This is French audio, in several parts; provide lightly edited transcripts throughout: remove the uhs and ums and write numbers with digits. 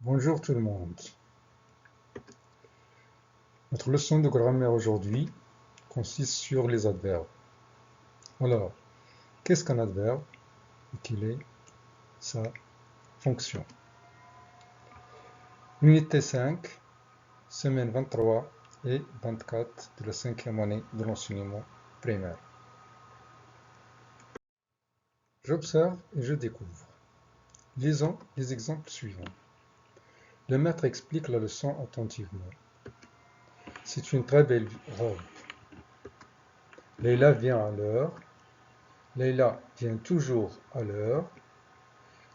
Bonjour tout le monde. Notre leçon de grammaire aujourd'hui consiste sur les adverbes. Alors, qu'est-ce qu'un adverbe et quelle est sa fonction? Unité 5, semaine 23 et 24 de la cinquième année de l'enseignement primaire. J'observe et je découvre. Lisons les exemples suivants. Le maître explique la leçon attentivement. C'est une très belle robe. Leïla vient à l'heure. Leïla vient toujours à l'heure.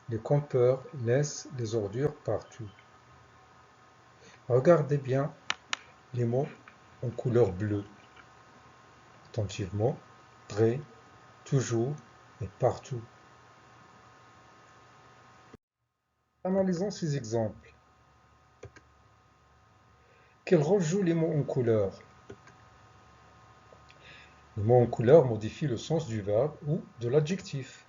Les campeurs laissent les ordures partout. Regardez bien les mots en couleur bleue. Attentivement, très, toujours et partout. Analysons ces exemples. Quel rôle jouent les mots en couleur? Les mots en couleur modifient le sens du verbe ou de l'adjectif.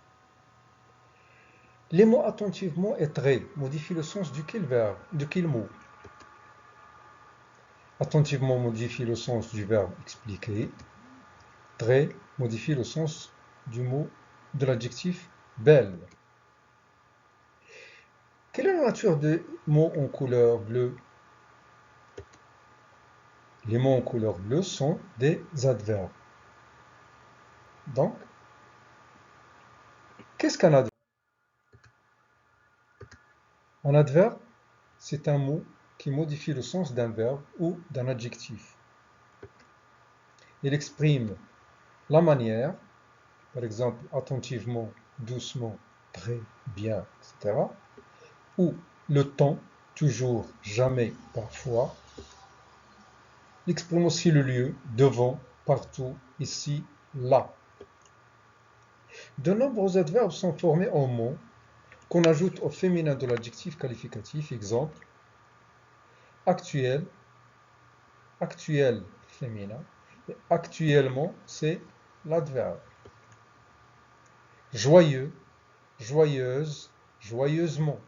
Les mots attentivement et très modifient le sens de quel verbe, de quel mot? Attentivement modifie le sens du verbe expliquer. Très modifie le sens du mot de l'adjectif belle. Quelle est la nature des mots en couleur bleue? Les mots en couleur bleue sont des adverbes. Donc, qu'est-ce qu'un adverbe? Un adverbe, c'est un mot qui modifie le sens d'un verbe ou d'un adjectif. Il exprime la manière, par exemple attentivement, doucement, très, bien, etc. Ou le temps, toujours, jamais, parfois. Il exprime aussi le lieu, devant, partout, ici, là. De nombreux adverbes sont formés en mots qu'on ajoute au féminin de l'adjectif qualificatif. Exemple, actuel, actuel féminin. Et actuellement, c'est l'adverbe. Joyeux, joyeuse, joyeusement.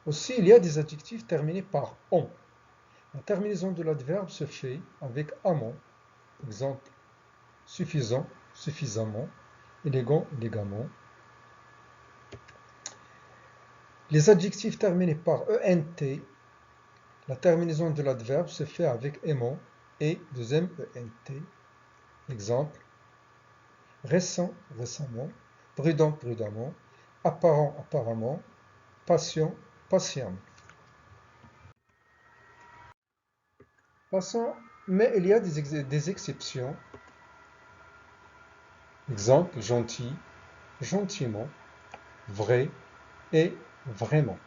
Aussi, il y a des adjectifs terminés par on. La terminaison de l'adverbe se fait avec amont. Exemple, suffisant, suffisamment, élégant, élégamment. Les adjectifs terminés par ent, la terminaison de l'adverbe se fait avec aimant et deuxième ent. Exemple, récent, récemment, prudent, prudemment, apparent, apparemment, patient, patiemment. Passons, mais il y a des exceptions. Exemple, gentil, gentiment, vrai et vraiment.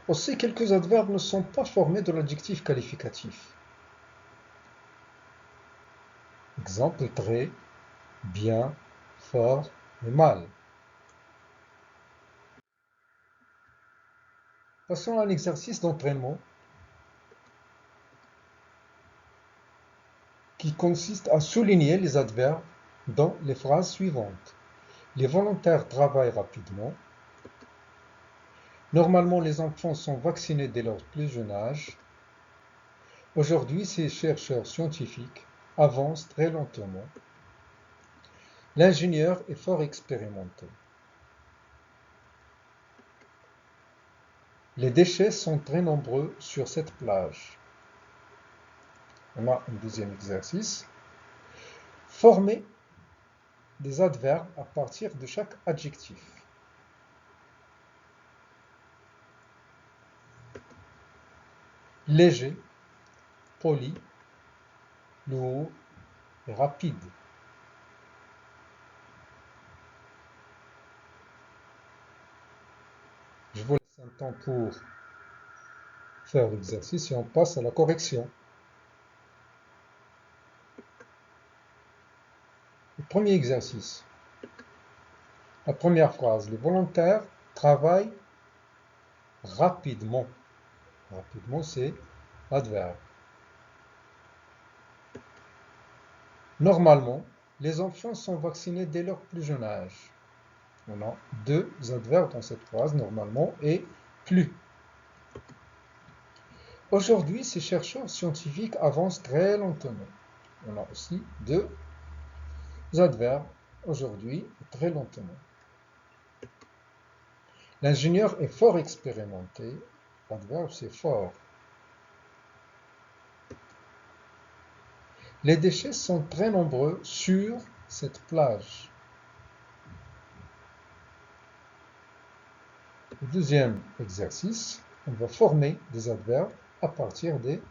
Aussi, quelques adverbes ne sont pas formés de l'adjectif qualificatif. Exemple, très, bien, fort et mal. Passons à un exercice d'entraînement qui consiste à souligner les adverbes dans les phrases suivantes. Les volontaires travaillent rapidement. Normalement, les enfants sont vaccinés dès leur plus jeune âge. Aujourd'hui, ces chercheurs scientifiques avancent très lentement. L'ingénieur est fort expérimenté. Les déchets sont très nombreux sur cette plage. On a un deuxième exercice. Former des adverbes à partir de chaque adjectif. Léger, poli, lourd et rapide. Je vous laisse un temps pour faire l'exercice et on passe à la correction. Le premier exercice. La première phrase. Les volontaires travaillent rapidement. Rapidement, c'est l'adverbe. Normalement, les enfants sont vaccinés dès leur plus jeune âge. On a deux adverbes dans cette phrase, normalement, et plus. Aujourd'hui, ces chercheurs scientifiques avancent très lentement. On a aussi deux adverbes, aujourd'hui, très lentement. L'ingénieur est fort expérimenté. L'adverbe, c'est fort. Les déchets sont très nombreux sur cette plage. Le deuxième exercice, on va former des adverbes à partir de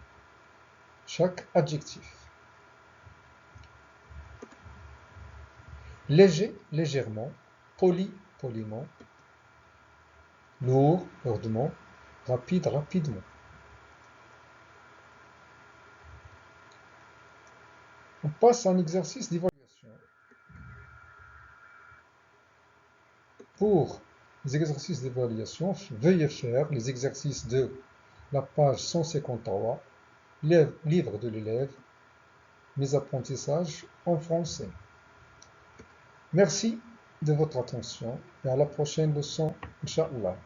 chaque adjectif. Léger, légèrement, poli, poliment, lourd, lourdement, rapide, rapidement. On passe à un exercice d'évaluation. Pour les exercices d'évaluation, veuillez faire les exercices de la page 153, livre de l'élève, mes apprentissages en français. Merci de votre attention et à la prochaine leçon, Inch'Allah.